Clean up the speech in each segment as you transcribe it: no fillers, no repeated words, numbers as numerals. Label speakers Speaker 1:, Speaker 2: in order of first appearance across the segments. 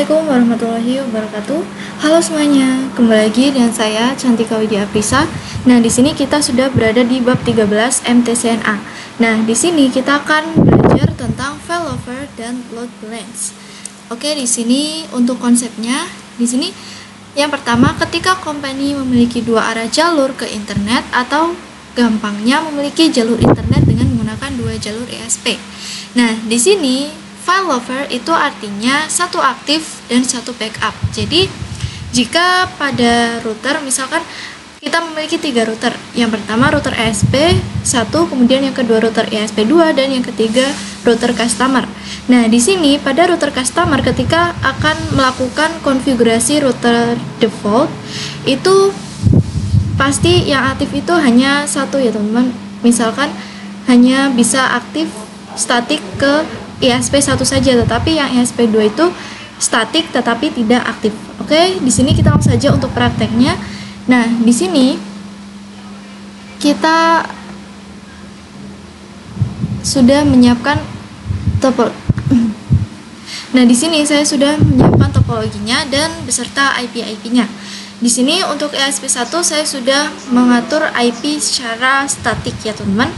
Speaker 1: Assalamualaikum warahmatullahi wabarakatuh. Halo semuanya, kembali lagi dengan saya Cantika Widya Aprisa. Nah, di sini kita sudah berada di bab 13 MTCNA. Nah, di sini kita akan belajar tentang failover dan load balance. Oke, di sini untuk konsepnya, di sini yang pertama, ketika company memiliki dua arah jalur ke internet atau gampangnya memiliki jalur internet dengan menggunakan dua jalur ESP. Nah, di sini failover itu artinya satu aktif dan satu backup. Jadi jika pada router misalkan kita memiliki tiga router, yang pertama router ESP1, kemudian yang kedua router ESP2, dan yang ketiga router customer. Nah, di sini pada router customer ketika akan melakukan konfigurasi router default itu pasti yang aktif itu hanya satu ya teman-teman. Misalkan hanya bisa aktif statik ke ESP1 saja, tetapi yang ESP2 itu statik tetapi tidak aktif. Oke, di sini kita langsung saja untuk prakteknya. Nah, di sini kita sudah menyiapkan Nah, di sini saya sudah menyiapkan topologinya dan beserta IP-nya. Di sini untuk ESP1 saya sudah mengatur IP secara statik ya, teman-teman.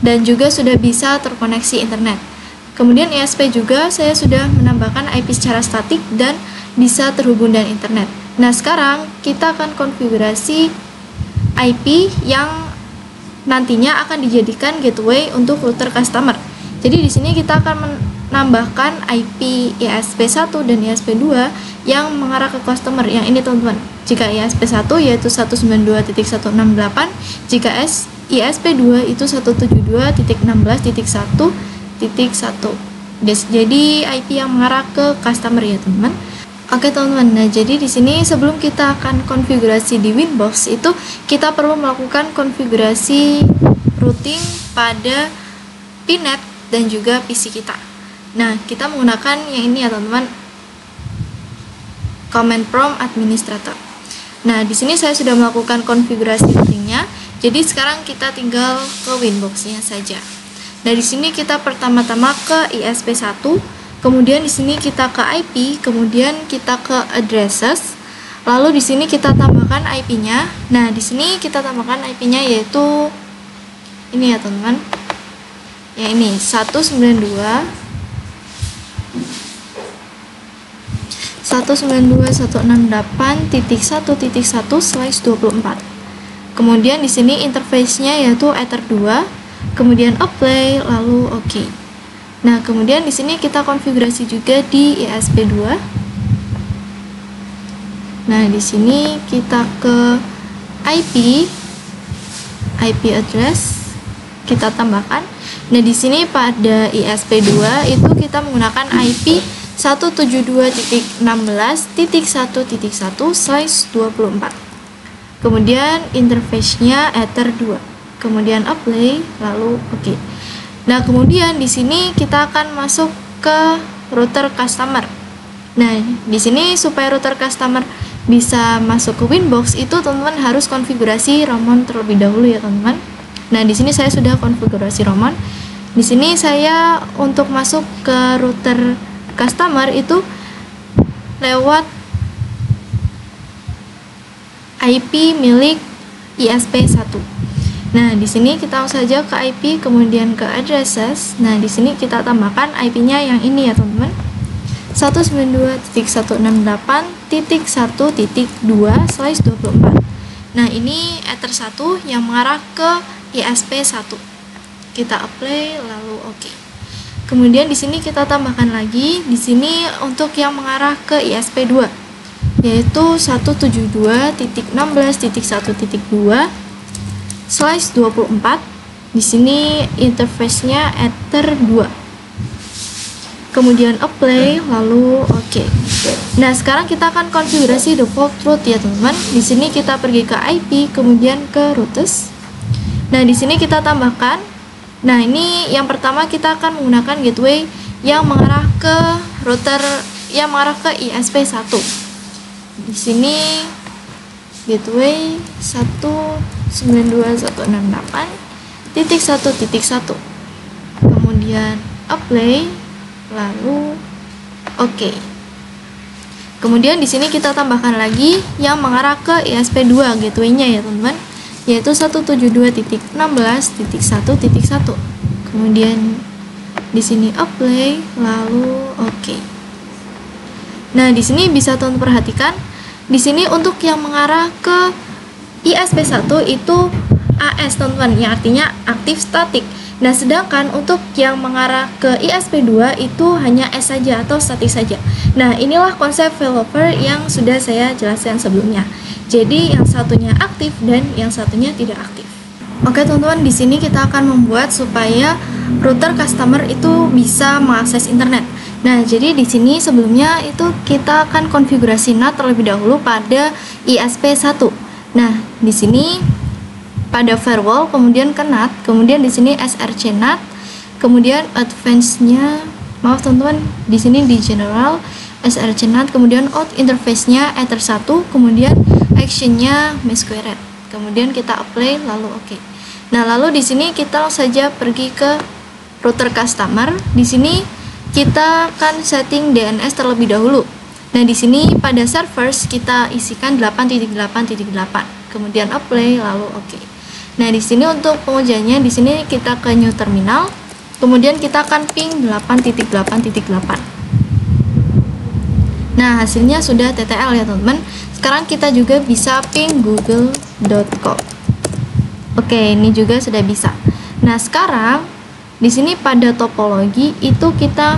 Speaker 1: Dan juga sudah bisa terkoneksi internet. Kemudian ESP juga saya sudah menambahkan IP secara statik dan bisa terhubung dengan internet. Nah, sekarang kita akan konfigurasi IP yang nantinya akan dijadikan gateway untuk router customer. Jadi di sini kita akan menambahkan IP ESP1 dan ESP2 yang mengarah ke customer. Yang ini teman-teman. Jika ESP1 yaitu 192.168, jika ESP2 itu 172.16.1.1. Jadi IP yang mengarah ke customer ya teman-teman. Oke teman-teman, nah jadi di sini sebelum kita akan konfigurasi di Winbox itu kita perlu melakukan konfigurasi routing pada PNet dan juga PC kita. Nah, kita menggunakan yang ini ya teman-teman, command prompt administrator. Nah, di sini saya sudah melakukan konfigurasi routingnya. Jadi sekarang kita tinggal ke Winbox-nya saja. Nah, di sini kita pertama-tama ke ESP1, kemudian di sini kita ke IP, kemudian kita ke addresses. Lalu di sini kita tambahkan IP-nya. Nah, di sini kita tambahkan IP-nya yaitu ini ya, teman-teman. Yang ini 192.168.1.1/24. Kemudian di sini interface-nya yaitu Ether 2. Kemudian apply, lalu OK. Nah, kemudian di sini kita konfigurasi juga di ESP2. Nah, di sini kita ke IP address kita tambahkan. Nah, di sini pada ESP2 itu kita menggunakan IP 172.16.1.1/24. Kemudian interface-nya Ether 2. Kemudian apply, lalu OK. Nah, kemudian di sini kita akan masuk ke router customer. Nah, di sini supaya router customer bisa masuk ke Winbox itu teman-teman harus konfigurasi Roamon terlebih dahulu ya, teman-teman. Nah, di sini saya sudah konfigurasi Roamon. Di sini saya untuk masuk ke router customer itu lewat IP milik ESP1. Nah, di sini kita langsung saja ke IP, kemudian ke addresses. Nah, di sini kita tambahkan IP-nya yang ini ya, teman-teman. 192.168.1.2/24. Nah, ini Ether 1 yang mengarah ke ESP1. Kita apply, lalu OK. Kemudian di sini kita tambahkan lagi, di sini untuk yang mengarah ke ESP2, yaitu 172.1.1.2/24. Di sini interface-nya Ether 2. Kemudian apply, lalu OK. Nah, sekarang kita akan konfigurasi default route ya, teman-teman. Di sini kita pergi ke IP, kemudian ke routes. Nah, di sini kita tambahkan. Nah, ini yang pertama kita akan menggunakan gateway yang mengarah ke router yang mengarah ke ESP1. Di sini gateway 192.168.1.1. Kemudian apply, lalu OK. kemudian di sini kita tambahkan lagi yang mengarah ke ESP2 gateway-nya ya teman-teman, yaitu 172.16.1.1. Kemudian di sini apply, lalu oke. Nah, di sini bisa teman perhatikan, di sini untuk yang mengarah ke ISP1 itu AS teman-teman, yang artinya aktif statik. Nah, sedangkan untuk yang mengarah ke ISP2 itu hanya S saja atau statik saja. Nah, inilah konsep failover yang sudah saya jelaskan sebelumnya. Jadi, yang satunya aktif dan yang satunya tidak aktif. Oke, teman-teman, di sini kita akan membuat supaya router customer itu bisa mengakses internet. Nah, jadi di sini sebelumnya itu kita akan konfigurasi NAT terlebih dahulu pada ISP1. Nah, di sini pada firewall, kemudian ke NAT, kemudian di sini SRC NAT, kemudian advance-nya, maaf teman-teman, di sini di general SRC NAT, kemudian out interface-nya Ether1, kemudian action-nya MSquared. Kemudian kita apply lalu oke. Nah, lalu di sini kita langsung saja pergi ke router customer. Di sini kita akan setting DNS terlebih dahulu. Nah, di sini pada servers kita isikan 8.8.8. Kemudian apply lalu oke. Nah, di sini untuk pengujiannya di sini kita ke new terminal. Kemudian kita akan ping 8.8.8. Nah, hasilnya sudah TTL ya, teman-teman. Sekarang kita juga bisa ping google.com. Oke, ini juga sudah bisa. Nah, sekarang di sini pada topologi itu kita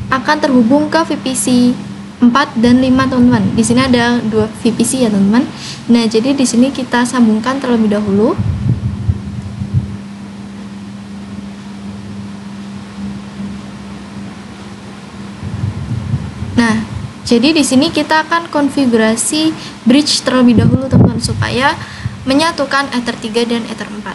Speaker 1: akan terhubung ke VPC 4 dan 5 teman-teman. Di sini ada 2 VPC ya teman-teman. Nah, jadi di sini kita sambungkan terlebih dahulu. Nah, jadi di sini kita akan konfigurasi bridge terlebih dahulu teman-teman supaya menyatukan Ether 3 dan Ether 4.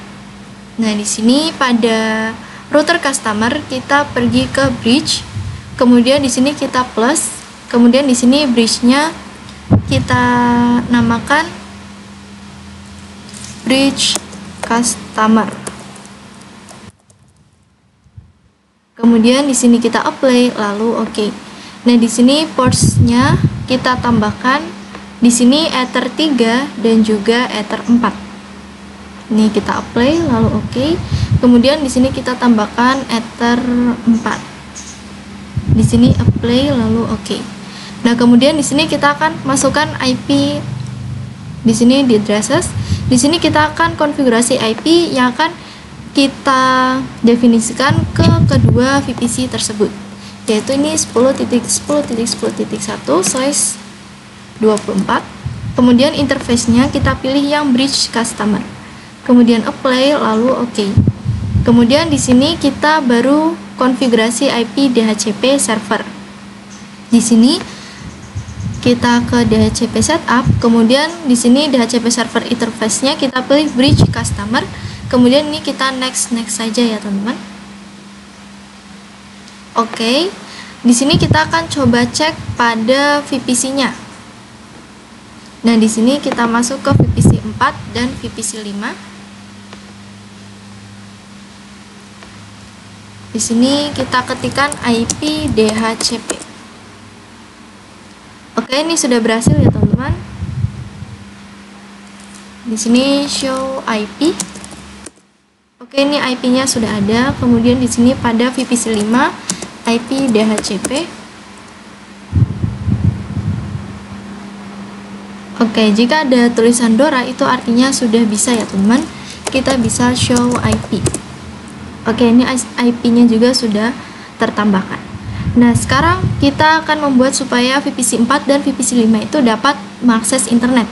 Speaker 1: Nah, di sini pada router customer kita pergi ke bridge, kemudian di sini kita plus, kemudian di sini bridge-nya kita namakan bridge customer. Kemudian di sini kita apply lalu oke. Nah, di sini ports-nya kita tambahkan di sini Ether 3 dan juga Ether 4. Ini kita apply lalu oke. Kemudian di sini kita tambahkan Ether 4. Di sini apply lalu oke. Nah, kemudian di sini kita akan masukkan IP. Di sini di addresses. Di sini kita akan konfigurasi IP yang akan kita definisikan ke kedua VPC tersebut. Yaitu ini 10.10.1/24. Kemudian interface-nya kita pilih yang bridge customer. Kemudian apply lalu oke. Kemudian di sini kita baru konfigurasi IP DHCP server. Di sini kita ke DHCP setup, kemudian di sini DHCP server interface-nya kita pilih bridge customer. Kemudian ini kita next saja ya teman-teman. Oke. Di sini kita akan coba cek pada VPC-nya. Nah, di sini kita masuk ke VPC 4 dan VPC 5. Di sini kita ketikkan IP DHCP. Oke, ini sudah berhasil ya teman-teman. Di sini show IP. Oke, ini IP-nya sudah ada. Kemudian di sini pada VPC 5 IP DHCP. Oke, jika ada tulisan DORA itu artinya sudah bisa ya teman-teman. Kita bisa show IP. Oke, ini IP-nya juga sudah tertambahkan. Nah, sekarang kita akan membuat supaya VPC 4 dan VPC 5 itu dapat mengakses internet.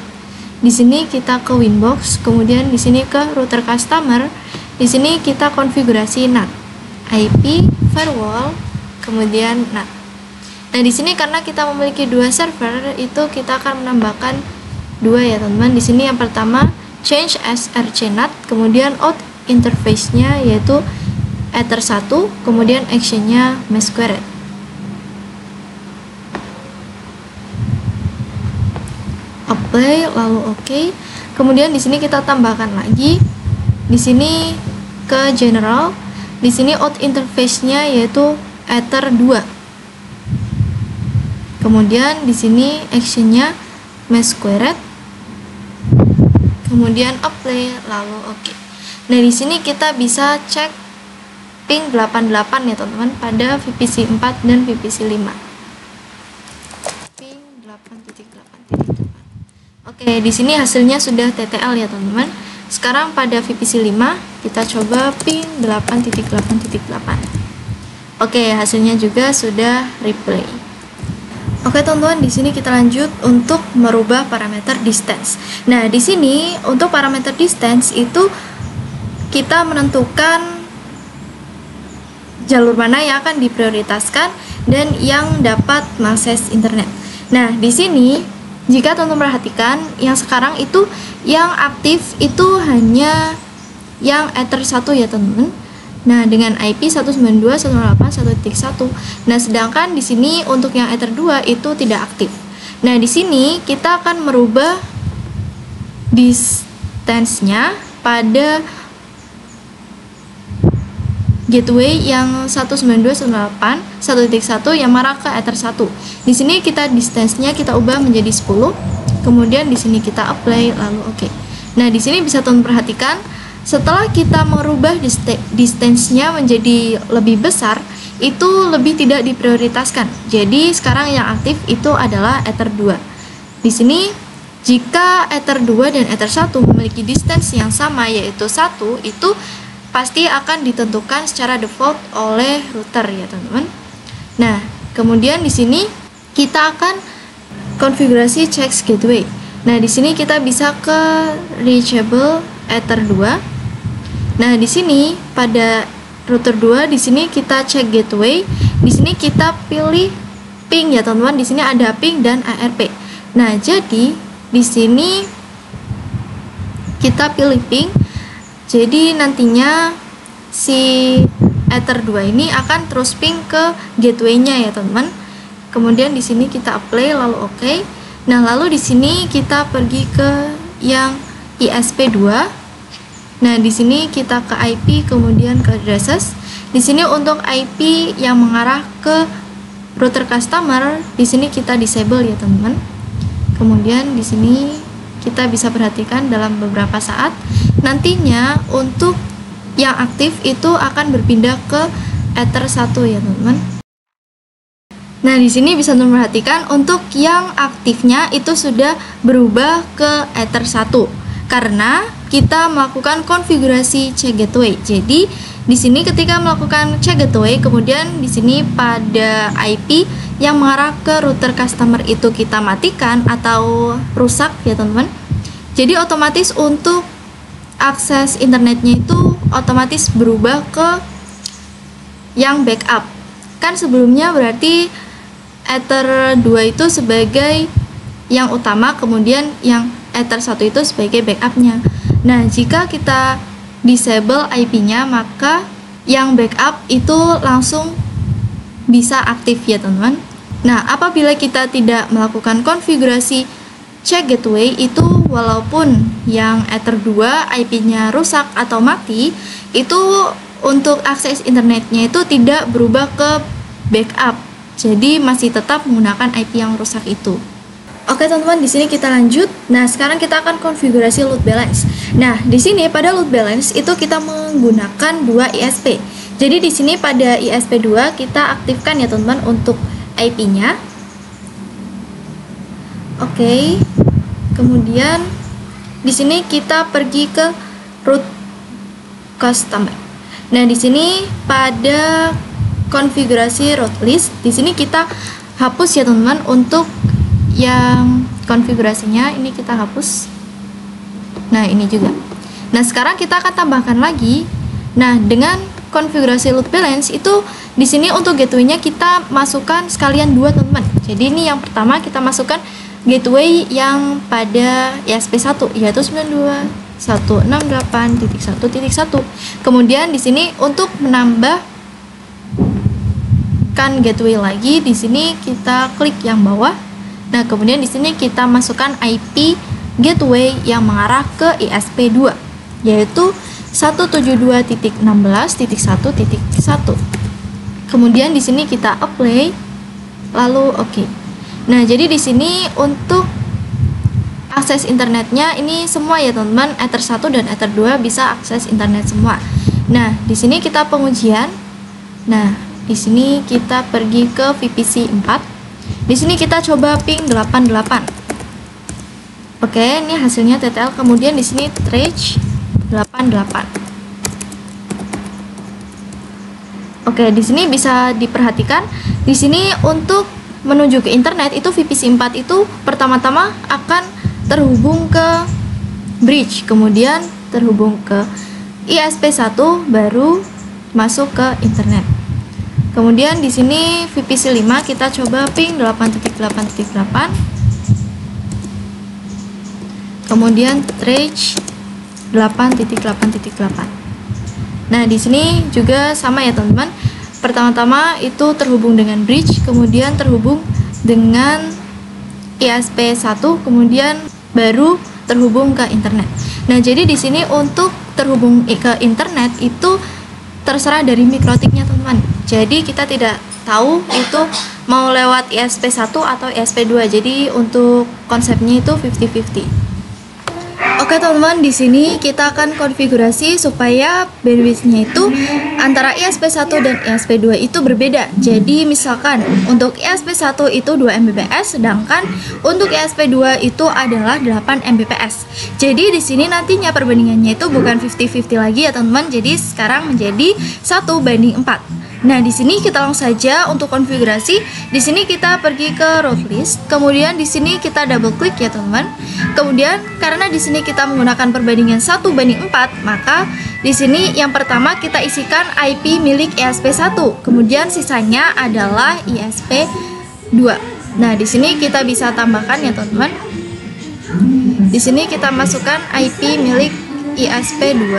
Speaker 1: Di sini kita ke Winbox, kemudian di sini ke router customer. Di sini kita konfigurasi NAT, IP, firewall, kemudian NAT. Nah, di sini karena kita memiliki 2 server, itu kita akan menambahkan 2 ya teman-teman. Di sini yang pertama change SRC NAT, kemudian out interface-nya yaitu Ether 1, kemudian action-nya MSquared. Apply lalu oke. Kemudian di sini kita tambahkan lagi. Di sini ke general. Di sini out interface-nya yaitu Ether 2. Kemudian di sini actionnya mask squared. Kemudian apply, lalu oke. Nah, di sini kita bisa cek ping 88 ya teman-teman pada VPC 4 dan VPC 5. Ping 8.8.8. Oke, di sini hasilnya sudah TTL ya teman-teman. Sekarang pada VPC 5 kita coba ping 8.8.8. Oke, hasilnya juga sudah replay. Oke teman-teman, di sini kita lanjut untuk merubah parameter distance. Nah, di sini untuk parameter distance itu kita menentukan jalur mana yang akan diprioritaskan dan yang dapat mengakses internet. Nah, di sini jika teman-teman perhatikan, yang sekarang itu yang aktif itu hanya yang Ether 1 ya teman-teman. Nah, dengan IP 192.168.1.1. Nah, sedangkan di sini untuk yang Ether 2 itu tidak aktif. Nah, di sini kita akan merubah distance-nya pada gateway yang 192.168.1.1 yang mengarah ke Ether 1. Di sini kita distance-nya kita ubah menjadi 10. Kemudian di sini kita apply lalu oke. Nah, di sini bisa teman perhatikan setelah kita merubah distance-nya menjadi lebih besar, itu lebih tidak diprioritaskan. Jadi sekarang yang aktif itu adalah Ether 2. Di sini jika Ether 2 dan Ether 1 memiliki distance yang sama yaitu 1, itu pasti akan ditentukan secara default oleh router ya teman-teman. Nah, kemudian di sini kita akan konfigurasi checks gateway. Nah, di sini kita bisa ke reachable Ether 2. Nah, di sini pada router 2 di sini kita cek gateway. Di sini kita pilih ping ya teman-teman. Di sini ada ping dan ARP. Nah, jadi di sini kita pilih ping. Jadi nantinya si Ether 2 ini akan terus ping ke gateway-nya ya teman-teman. Kemudian di sini kita apply lalu oke. Nah, lalu di sini kita pergi ke yang ISP2. Nah, di sini kita ke IP kemudian ke addresses. Di sini untuk IP yang mengarah ke router customer, di sini kita disable ya teman-teman. Kemudian di sini kita bisa perhatikan dalam beberapa saat nantinya untuk yang aktif itu akan berpindah ke Ether 1 ya teman-teman. Nah, di sini bisa teman perhatikan untuk yang aktifnya itu sudah berubah ke Ether 1 karena kita melakukan konfigurasi check gateway. Jadi di sini ketika melakukan check gateway, kemudian di sini pada IP yang mengarah ke router customer itu kita matikan atau rusak ya teman-teman. Jadi otomatis untuk akses internetnya itu otomatis berubah ke yang backup. Kan sebelumnya berarti Ether 2 itu sebagai yang utama, kemudian yang Ether 1 itu sebagai backupnya. Nah, jika kita disable IP-nya, maka yang backup itu langsung bisa aktif ya teman-teman. Nah, apabila kita tidak melakukan konfigurasi check gateway itu, walaupun yang Ether 2 IP-nya rusak atau mati, itu untuk akses internetnya itu tidak berubah ke backup. Jadi masih tetap menggunakan IP yang rusak itu. Oke teman-teman, di sini kita lanjut. Nah, sekarang kita akan konfigurasi load balance. Nah, di sini pada load balance itu kita menggunakan 2 ISP. Jadi di sini pada ISP 2 kita aktifkan ya teman-teman untuk IP-nya. Oke. Kemudian di sini kita pergi ke root customer. Nah, di sini pada konfigurasi route list, di sini kita hapus ya teman-teman untuk yang konfigurasinya ini kita hapus. Nah, ini juga. Nah, sekarang kita akan tambahkan lagi. Nah, dengan konfigurasi load balance itu di sini untuk gateway-nya kita masukkan sekalian 2 teman-teman. Jadi ini yang pertama kita masukkan gateway yang pada ISP1 yaitu 92.168.1.1. Kemudian di sini untuk menambah kan gateway lagi, di sini kita klik yang bawah. Nah, kemudian di sini kita masukkan IP gateway yang mengarah ke ISP2 yaitu 172.16.1.1. Kemudian di sini kita apply lalu oke. Nah, jadi di sini untuk akses internetnya ini semua ya teman-teman, Ether 1 dan Ether 2 bisa akses internet semua. Nah, di sini kita pengujian. Nah, di sini kita pergi ke VPC 4. Di sini kita coba ping 88. Oke, ini hasilnya TTL. Kemudian di sini trace 88. Oke, di sini bisa diperhatikan. Di sini untuk menuju ke internet itu VPC 4 itu pertama-tama akan terhubung ke bridge, kemudian terhubung ke ISP1 baru masuk ke internet. Kemudian di sini VPC 5 kita coba ping 8.8.8. Kemudian trace 8.8.8. Nah, di sini juga sama ya teman-teman. Pertama-tama itu terhubung dengan bridge, kemudian terhubung dengan ISP1, kemudian baru terhubung ke internet. Nah, jadi di sini untuk terhubung ke internet itu terserah dari mikrotiknya teman-teman. Jadi kita tidak tahu itu mau lewat ISP1 atau ISP2. Jadi untuk konsepnya itu 50-50. Oke teman-teman, di sini kita akan konfigurasi supaya bandwidth-nya itu antara ISP1 dan ISP2 itu berbeda. Jadi misalkan untuk ISP1 itu 2 Mbps, sedangkan untuk ISP2 itu adalah 8 Mbps. Jadi di sini nantinya perbandingannya itu bukan 50-50 lagi ya teman-teman. Jadi sekarang menjadi 1:4. Nah, di sini kita langsung saja untuk konfigurasi. Di sini kita pergi ke route list, kemudian di sini kita double klik ya teman-teman. Kemudian karena di sini kita menggunakan perbandingan 1:4, maka di sini yang pertama kita isikan IP milik ISP1, kemudian sisanya adalah ISP2. Nah, di sini kita bisa tambahkan ya teman-teman. Di sini kita masukkan IP milik ISP2.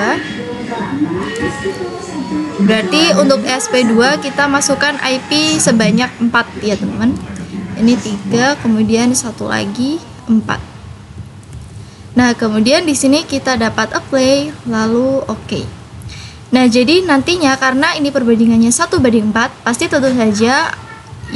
Speaker 1: Berarti untuk ISP2 kita masukkan IP sebanyak 4 ya teman-teman. Ini 3, kemudian satu lagi 4. Nah, kemudian di sini kita dapat apply, lalu oke. Nah, jadi nantinya karena ini perbandingannya 1:4, pasti tentu saja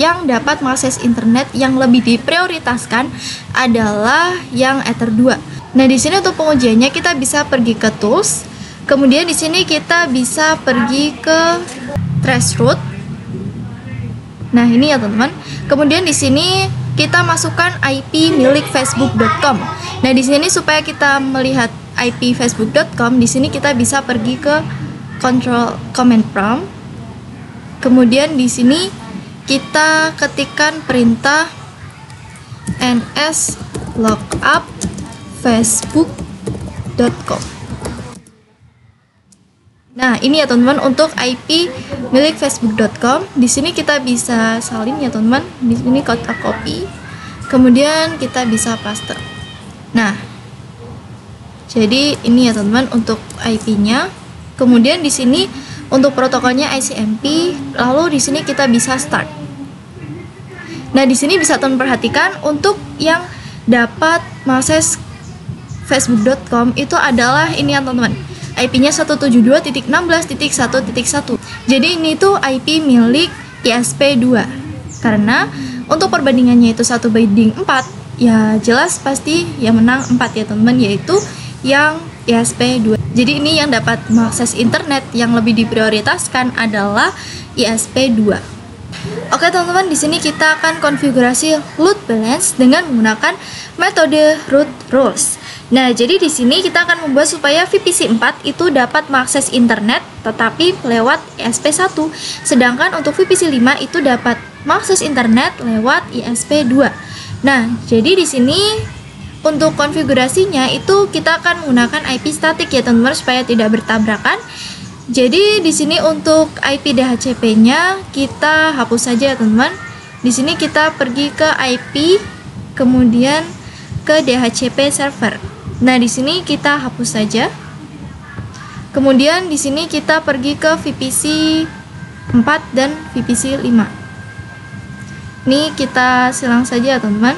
Speaker 1: yang dapat mengakses internet yang lebih diprioritaskan adalah yang Ether 2. Nah, di sini untuk pengujiannya kita bisa pergi ke tools. Kemudian di sini kita bisa pergi ke traceroute. Nah, ini ya teman-teman. Kemudian di sini kita masukkan IP milik facebook.com. Nah, di sini supaya kita melihat IP facebook.com, di sini kita bisa pergi ke control command prompt. Kemudian di sini kita ketikkan perintah ns lookup facebook.com. Nah, ini ya teman-teman untuk IP milik facebook.com. Di sini kita bisa salin ya teman-teman. Di sini kotak copy. Kemudian kita bisa paste. Nah, jadi ini ya teman-teman untuk IP-nya. Kemudian di sini untuk protokolnya ICMP. Lalu di sini kita bisa start. Nah, di sini bisa teman perhatikan untuk yang dapat mengakses facebook.com itu adalah ini ya teman-teman. IP-nya 172.16.1.1. Jadi ini tuh IP milik ISP2. Karena untuk perbandingannya itu 1:4, ya jelas pasti yang menang 4 ya teman-teman, yaitu yang ISP2. Jadi ini yang dapat mengakses internet yang lebih diprioritaskan adalah ISP2. Oke teman-teman, di sini kita akan konfigurasi load balance dengan menggunakan metode root rules. Nah, jadi di sini kita akan membuat supaya VPC 4 itu dapat mengakses internet tetapi lewat ISP1. Sedangkan untuk VPC 5 itu dapat mengakses internet lewat ISP2. Nah, jadi di sini untuk konfigurasinya itu kita akan menggunakan IP statik ya teman-teman supaya tidak bertabrakan. Jadi di sini untuk IP DHCP-nya kita hapus saja ya teman-teman. Di sini kita pergi ke IP kemudian ke DHCP server. Nah, di sini kita hapus saja. Kemudian di sini kita pergi ke VPC 4 dan VPC 5. Ini kita silang saja, teman-teman.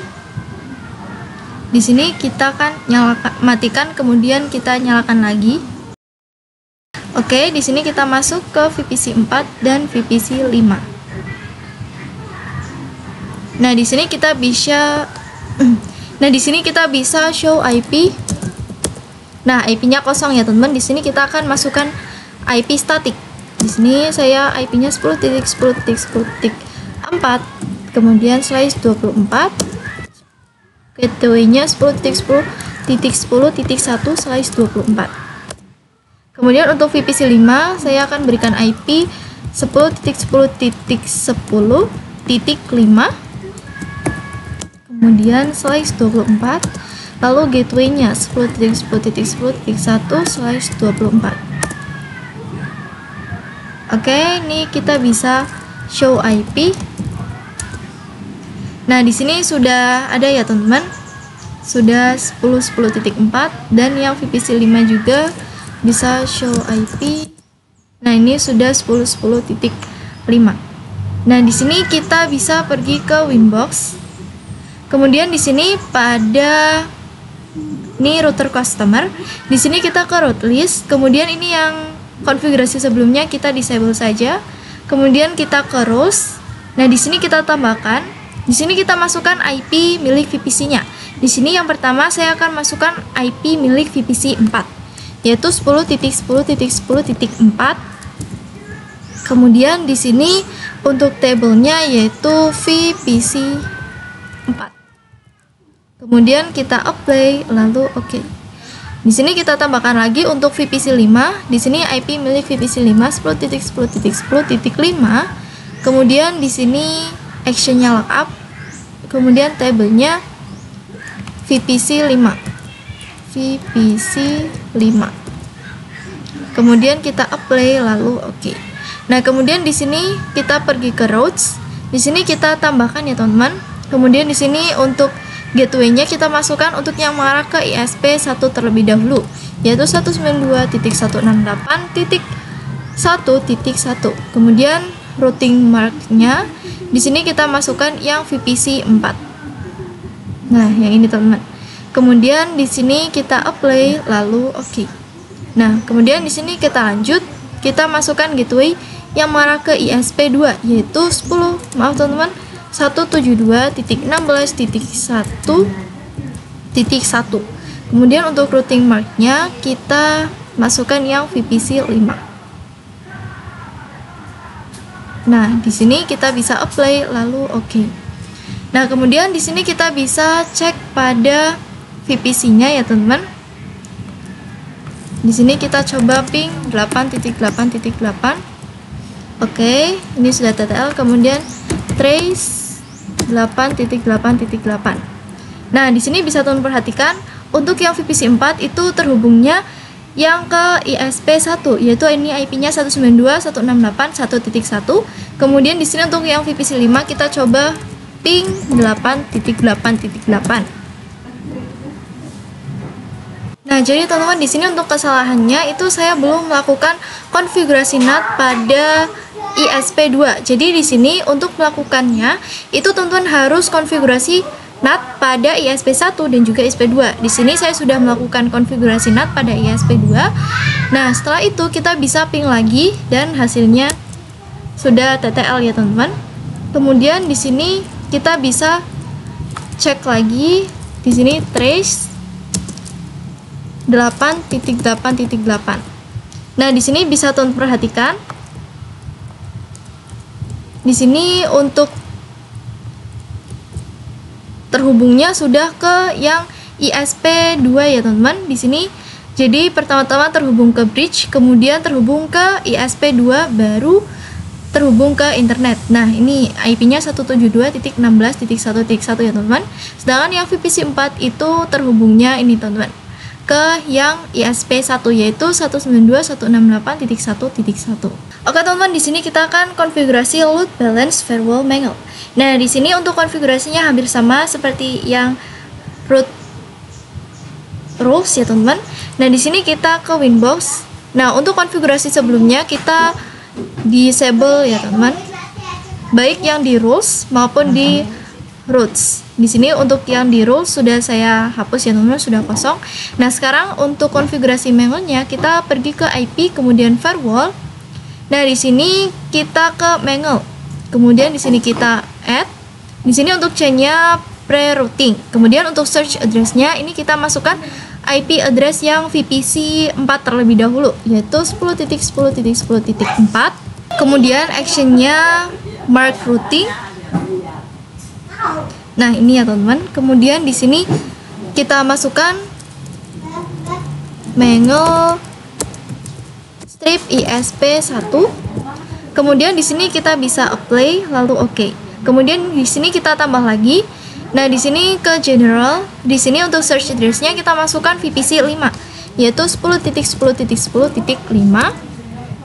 Speaker 1: Di sini kita akan matikan, kemudian kita nyalakan lagi. Oke, di sini kita masuk ke VPC 4 dan VPC 5. Nah, di sini kita bisa show IP. Nah, IP-nya kosong ya, teman-teman. Di sini kita akan masukkan IP statik. Di sini saya IP-nya 10.10.10.4, kemudian slash 24. Gateway-nya 10.10.10.1/24. Kemudian untuk VPC 5 saya akan berikan IP 10.10.10.5, kemudian slash 24, lalu gateway-nya 10.10.10.1/24. Oke, ini kita bisa show IP. Nah, di sini sudah ada ya, teman-teman. Sudah 10.10.4 dan yang VPC 5 juga bisa show IP. Nah, ini sudah 10.10.5. Nah, di sini kita bisa pergi ke Winbox. Kemudian di sini pada ini router customer. Di sini kita ke route list. Kemudian ini yang konfigurasi sebelumnya kita disable saja. Kemudian kita ke rows. Nah, di sini kita tambahkan. Di sini kita masukkan IP milik VPC-nya. Di sini yang pertama saya akan masukkan IP milik VPC 4, yaitu 10.10.10.4. Kemudian di sini untuk tabelnya yaitu VPC 4. Kemudian kita apply lalu oke. Di sini kita tambahkan lagi untuk VPC 5. Di sini IP milik VPC 5 10.10.10.5. Kemudian di sini actionnya lookup. Kemudian tabelnya VPC 5. Kemudian kita apply lalu oke. Nah, kemudian di sini kita pergi ke routes. Di sini kita tambahkan ya, teman-teman. Kemudian di sini untuk gateway-nya kita masukkan untuk yang mengarah ke ISP1 terlebih dahulu, yaitu 192.168.1.1. Kemudian routing mark-nya di sini kita masukkan yang VPC 4. Nah, yang ini, teman-teman. Kemudian di sini kita apply lalu oke. Nah, kemudian di sini kita lanjut, kita masukkan gateway yang mengarah ke ISP2 yaitu 172.16.1.1. Kemudian untuk routing mark-nya kita masukkan yang VPC 5. Nah, di sini kita bisa apply lalu oke. Nah, kemudian di sini kita bisa cek pada VPC-nya ya, teman-teman. Di sini kita coba ping 8.8.8. Oke, ini sudah TTL. Kemudian trace 8.8.8. Nah, di sini bisa teman perhatikan untuk yang VPC 4 itu terhubungnya yang ke ISP1, yaitu ini IP-nya 192.168.1.1. Kemudian di sini untuk yang VPC 5 kita coba ping 8.8.8. Nah, jadi teman-teman di sini untuk kesalahannya itu saya belum melakukan konfigurasi NAT pada ISP2. Jadi di sini untuk melakukannya itu teman-teman harus konfigurasi NAT pada ISP1 dan juga ISP2. Di sini saya sudah melakukan konfigurasi NAT pada ISP2. Nah, setelah itu kita bisa ping lagi dan hasilnya sudah TTL ya, teman-teman. Kemudian di sini kita bisa cek lagi. Di sini trace 8.8.8. Nah, di sini bisa teman perhatikan. Di sini untuk terhubungnya sudah ke yang ISP2 ya, teman-teman. Di sini jadi pertama-tama terhubung ke bridge, kemudian terhubung ke ISP2, baru terhubung ke internet. Nah, ini IP-nya 172.16.1.1 ya, teman-teman. Sedangkan yang VPC 4 itu terhubungnya ini, teman-teman, ke yang ISP1 yaitu 192.168.1.1. Oke, teman-teman, di sini kita akan konfigurasi load balance firewall manual. Nah, di sini untuk konfigurasinya hampir sama seperti yang root rules ya, teman-teman. Nah, di sini kita ke Winbox. Nah, untuk konfigurasi sebelumnya kita disable ya, teman-teman. Baik yang di rules maupun di routes. Di sini untuk yang di rules sudah saya hapus ya, teman-teman, sudah kosong. Nah, sekarang untuk konfigurasi manualnya kita pergi ke IP kemudian firewall. Nah, di sini kita ke manual. Kemudian di sini kita add. Di sini untuk chainnya pre-routing. Kemudian untuk search address-nya ini kita masukkan IP address yang VPC 4 terlebih dahulu, yaitu 10.10.10.4. Kemudian action-nya mark routing. Nah, ini ya teman-teman. Kemudian di sini kita masukkan Mangle strip ISP1. Kemudian di sini kita bisa apply lalu oke. Kemudian di sini kita tambah lagi. Nah, di sini ke general, di sini untuk search address-nya kita masukkan VPC 5, yaitu 10.10.10.5.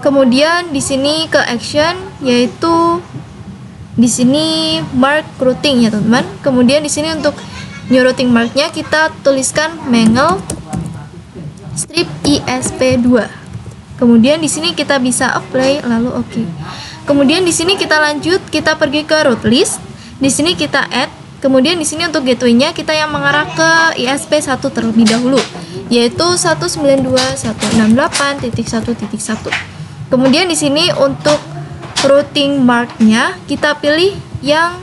Speaker 1: Kemudian di sini ke action, yaitu di sini mark routing ya teman-teman. Kemudian di sini untuk new routing marknya kita tuliskan Mangle strip ISP2. Kemudian di sini kita bisa apply lalu oke. Kemudian di sini kita lanjut, kita pergi ke route list. Di sini kita add. Kemudian di sini untuk gateway-nya kita yang mengarah ke ISP1 terlebih dahulu, yaitu 192.168.1.1. Kemudian di sini untuk routing mark-nya kita pilih yang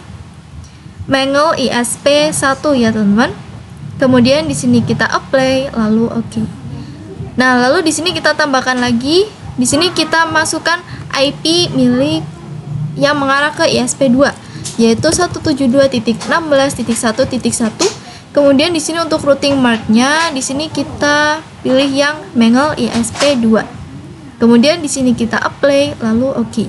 Speaker 1: Mangle ISP1 ya teman-teman. Kemudian di sini kita apply lalu oke. Nah, lalu di sini kita tambahkan lagi. Di sini kita masukkan IP milik yang mengarah ke ISP2, yaitu 172.16.1.1. Kemudian di sini untuk routing mark-nya di sini kita pilih yang Mangle ISP2. Kemudian di sini kita apply lalu oke.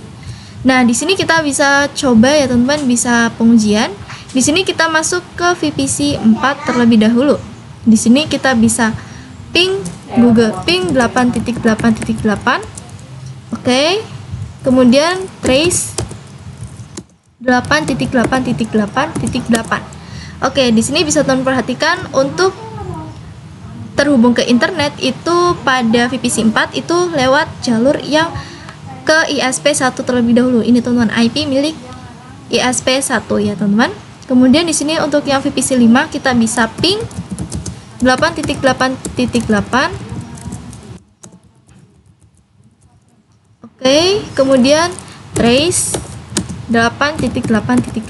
Speaker 1: Nah, di sini kita bisa coba ya teman-teman, bisa pengujian. Di sini kita masuk ke VPC 4 terlebih dahulu. Di sini kita bisa ping Google ping 8.8.8. Oke. Kemudian trace 8.8.8.8. Oke, di sini bisa teman perhatikan untuk terhubung ke internet itu pada VPC 4 itu lewat jalur yang ke ISP1 terlebih dahulu. Ini teman-teman IP milik ISP1 ya teman-teman. Kemudian di sini untuk yang VPC 5 kita bisa ping 8.8.8. Oke, kemudian trace 8.8.8.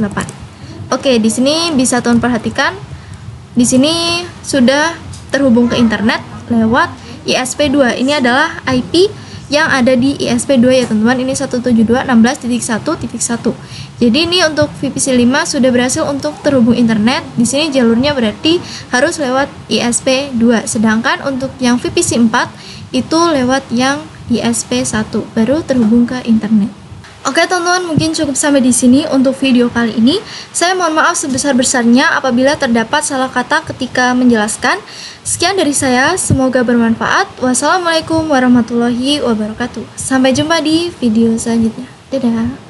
Speaker 1: Oke, di sini bisa teman perhatikan. Di sini sudah terhubung ke internet lewat ISP2. Ini adalah IP yang ada di ISP2 ya teman-teman. Ini 172.16.1.1. Jadi ini untuk VPC 5 sudah berhasil untuk terhubung internet. Di sini jalurnya berarti harus lewat ISP2. Sedangkan untuk yang VPC 4 itu lewat yang ISP1 baru terhubung ke internet. Oke teman-teman, mungkin cukup sampai di sini untuk video kali ini. Saya mohon maaf sebesar-besarnya apabila terdapat salah kata ketika menjelaskan. Sekian dari saya, semoga bermanfaat. Wassalamualaikum warahmatullahi wabarakatuh. Sampai jumpa di video selanjutnya. Dadah.